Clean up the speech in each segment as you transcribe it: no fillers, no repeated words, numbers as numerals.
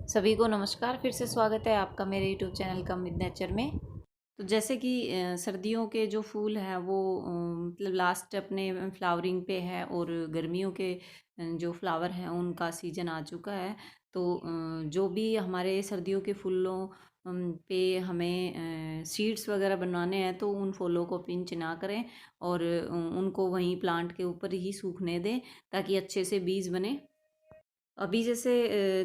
सभी को नमस्कार। फिर से स्वागत है आपका मेरे YouTube channel come with nature में। तो जैसे कि सर्दियों के जो फूल हैं वो मतलब लास्ट अपने फ्लावरिंग पे है, और गर्मियों के जो फ्लावर हैं उनका सीजन आ चुका है। तो जो भी हमारे सर्दियों के फूलों पे हमें सीड्स वगैरह बनवाने हैं तो उन फूलों को पिंच ना करें, और उनको वहीं प्लांट के ऊपर ही सूखने दें ताकि अच्छे से बीज बने। अभी जैसे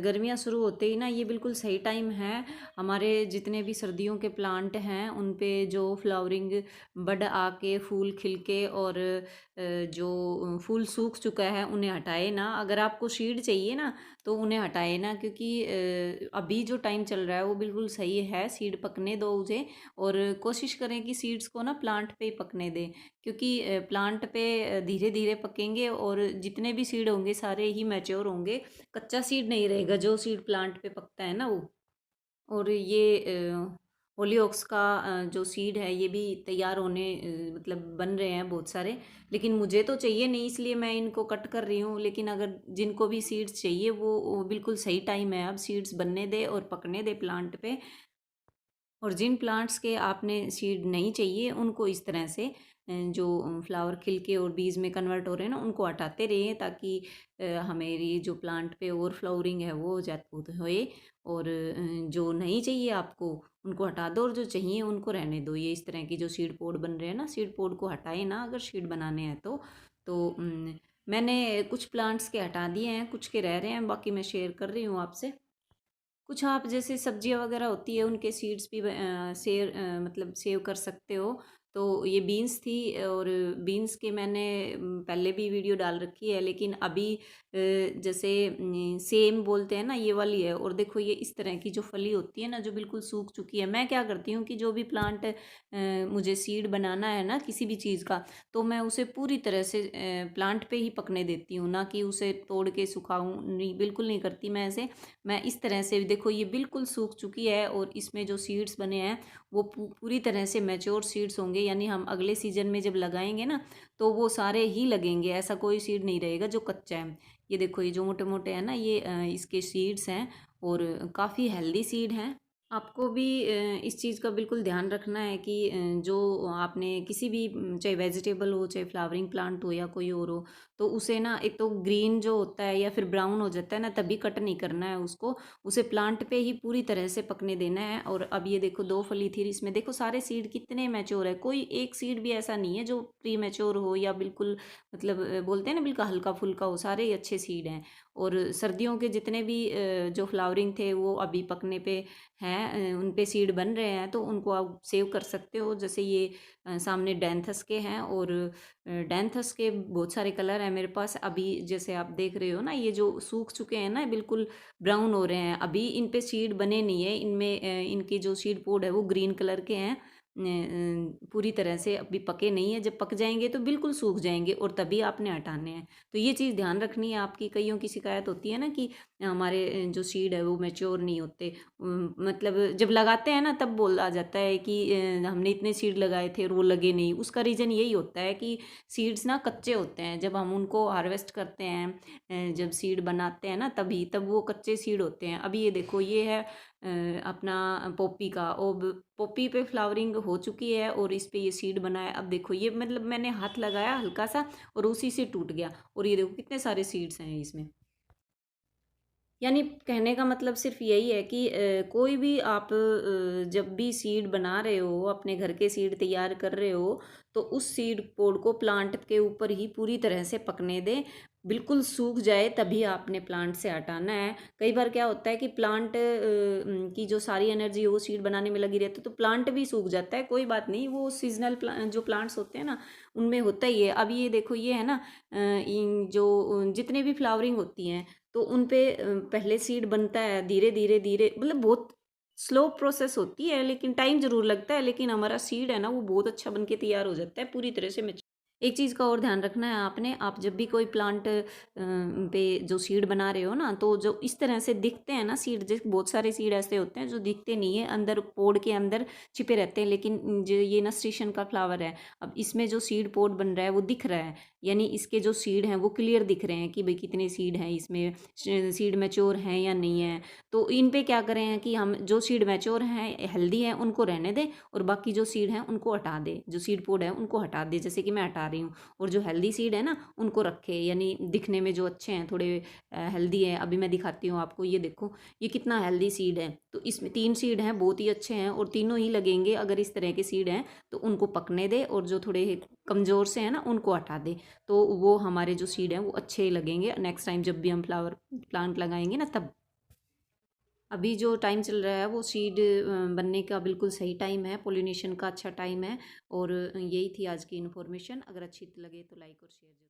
गर्मियाँ शुरू होते ही ना, ये बिल्कुल सही टाइम है। हमारे जितने भी सर्दियों के प्लांट हैं उन पे जो फ्लावरिंग बड आके फूल खिल के, और जो फूल सूख चुका है उन्हें हटाए ना। अगर आपको सीड चाहिए ना तो उन्हें हटाए ना, क्योंकि अभी जो टाइम चल रहा है वो बिल्कुल सही है। सीड पकने दो उसे, और कोशिश करें कि सीड्स को ना प्लांट पे ही पकने दें, क्योंकि प्लांट पे धीरे धीरे पकेंगे और जितने भी सीड होंगे सारे ही मैच्योर होंगे। कच्चा सीड नहीं रहेगा जो सीड प्लांट पे पकता है ना वो। और ये होलीऑक्स का जो सीड है ये भी तैयार होने मतलब बन रहे हैं बहुत सारे। लेकिन मुझे तो चाहिए नहीं, इसलिए मैं इनको कट कर रही हूँ। लेकिन अगर जिनको भी सीड्स चाहिए वो बिल्कुल सही टाइम है, अब सीड्स बनने दे और पकने दे प्लांट पे। और जिन प्लांट्स के आपने सीड नहीं चाहिए उनको इस तरह से जो फ्लावर खिल के और बीज में कन्वर्ट हो रहे हैं ना उनको हटाते रहिए, ताकि हमारी जो प्लांट पे और फ्लावरिंग है वो जाती होए। और जो नहीं चाहिए आपको उनको हटा दो, और जो चाहिए उनको रहने दो। ये इस तरह की जो सीड पोड बन रहे हैं ना, सीड पोड को हटाए ना अगर सीड बनाने हैं तो मैंने कुछ प्लांट्स के हटा दिए हैं, कुछ के रह रहे हैं, बाकी मैं शेयर कर रही हूँ आपसे। कुछ आप जैसे सब्जियां वगैरह होती है उनके सीड्स भी मतलब सेव कर सकते हो। तो ये बीन्स थी, और बीन्स के मैंने पहले भी वीडियो डाल रखी है, लेकिन अभी जैसे सेम बोलते हैं ना ये वाली है। और देखो ये इस तरह की जो फली होती है ना जो बिल्कुल सूख चुकी है। मैं क्या करती हूँ कि जो भी प्लांट मुझे सीड बनाना है ना किसी भी चीज़ का, तो मैं उसे पूरी तरह से प्लांट पे ही पकने देती हूँ, ना कि उसे तोड़ के सुखाऊँ। नहीं, बिल्कुल नहीं करती मैं ऐसे। मैं इस तरह से देखो ये बिल्कुल सूख चुकी है, और इसमें जो सीड्स बने हैं वो पूरी तरह से मैच्योर सीड्स होंगे। यानी हम अगले सीजन में जब लगाएंगे ना तो वो सारे ही लगेंगे, ऐसा कोई सीड नहीं रहेगा जो कच्चा है। ये देखो ये जो मोटे मोटे हैं ना ये इसके सीड्स हैं, और काफ़ी हेल्दी सीड हैं। आपको भी इस चीज़ का बिल्कुल ध्यान रखना है कि जो आपने किसी भी चाहे वेजिटेबल हो चाहे फ्लावरिंग प्लांट हो या कोई और हो, तो उसे ना एक तो ग्रीन जो होता है या फिर ब्राउन हो जाता है ना तभी कट नहीं करना है उसको। उसे प्लांट पे ही पूरी तरह से पकने देना है। और अब ये देखो दो फली थी, इसमें देखो सारे सीड कितने मैच्योर है। कोई एक सीड भी ऐसा नहीं है जो प्री मैच्योर हो या बिल्कुल मतलब बोलते हैं ना बिल्कुल हल्का फुल्का हो, सारे ही अच्छे सीड हैं। और सर्दियों के जितने भी जो फ्लावरिंग थे वो अभी पकने पे हैं, उन पे सीड बन रहे हैं, तो उनको आप सेव कर सकते हो। जैसे ये सामने डेंथस के हैं, और डेंथस के बहुत सारे कलर हैं मेरे पास। अभी जैसे आप देख रहे हो ना ये जो सूख चुके हैं ना बिल्कुल ब्राउन हो रहे हैं, अभी इन पे सीड बने नहीं है। इनमें इनके जो सीड पोड है वो ग्रीन कलर के हैं। पूरी तरह से अभी पके नहीं है, जब पक जाएंगे तो बिल्कुल सूख जाएंगे और तभी आपने हटाने हैं। तो ये चीज़ ध्यान रखनी है आपकी। कईयों की शिकायत होती है ना कि हमारे जो सीड है वो मैच्योर नहीं होते। मतलब जब लगाते हैं ना तब बोला जाता है कि हमने इतने सीड लगाए थे और वो लगे नहीं। उसका रीज़न यही होता है कि सीड्स ना कच्चे होते हैं। जब हम उनको हार्वेस्ट करते हैं, जब सीड बनाते हैं ना तभी तब वो कच्चे सीड होते हैं। अभी ये देखो ये है अपना पोपी का, और पोपी पे फ्लावरिंग हो चुकी है और इस पे ये सीड बना है। अब देखो ये मतलब मैंने हाथ लगाया हल्का सा और उसी से टूट गया, और ये देखो कितने सारे सीड्स हैं इसमें। यानी कहने का मतलब सिर्फ यही है कि कोई भी आप जब भी सीड बना रहे हो, अपने घर के सीड तैयार कर रहे हो, तो उस सीड पोड को प्लांट के ऊपर ही पूरी तरह से पकने दें। बिल्कुल सूख जाए तभी आपने प्लांट से हटाना है। कई बार क्या होता है कि प्लांट की जो सारी एनर्जी है वो सीड बनाने में लगी रहती है, तो प्लांट भी सूख जाता है। कोई बात नहीं, वो सीजनल जो प्लांट्स होते हैं ना उनमें होता ही है। अब ये देखो ये है ना इन जो जितने भी फ्लावरिंग होती हैं तो उन पे पहले सीड बनता है, धीरे धीरे धीरे मतलब बहुत स्लो प्रोसेस होती है, लेकिन टाइम ज़रूर लगता है। लेकिन हमारा सीड है ना वो बहुत अच्छा बन के तैयार हो जाता है पूरी तरह से। एक चीज़ का और ध्यान रखना है आपने, आप जब भी कोई प्लांट पे जो सीड बना रहे हो ना, तो जो इस तरह से दिखते हैं ना सीड, जैसे बहुत सारे सीड ऐसे होते हैं जो दिखते नहीं है, अंदर पोड के अंदर छिपे रहते हैं। लेकिन जो ये नस्ट्रेशन का फ्लावर है, अब इसमें जो सीड पोड बन रहा है वो दिख रहा है। यानी इसके जो सीड हैं वो क्लियर दिख रहे हैं कि भाई कितने सीड हैं इसमें, सीड मैच्योर हैं या नहीं है। तो इन पे क्या करें कि हम जो सीड मैच्योर हैं हेल्दी हैं उनको रहने दें, और बाकी जो सीड हैं उनको हटा दें, जो सीड पोड है उनको हटा दें, जैसे कि मैं हटा रही हूँ। और जो हेल्दी सीड है ना उनको रखें, यानी दिखने में जो अच्छे हैं, थोड़े हेल्दी है। अभी मैं दिखाती हूँ आपको, ये देखो ये कितना हेल्दी सीड है। तो इसमें 3 सीड हैं, बहुत ही अच्छे हैं और तीनों ही लगेंगे। अगर इस तरह के सीड हैं तो उनको पकने दे, और जो थोड़े कमज़ोर से हैं ना उनको हटा दे। तो वो हमारे जो सीड हैं वो अच्छे लगेंगे नेक्स्ट टाइम जब भी हम फ्लावर प्लांट लगाएंगे ना तब। अभी जो टाइम चल रहा है वो सीड बनने का बिल्कुल सही टाइम है, पोलिनेशन का अच्छा टाइम है। और यही थी आज की इन्फॉर्मेशन। अगर अच्छी लगे तो लाइक और शेयर जरूर।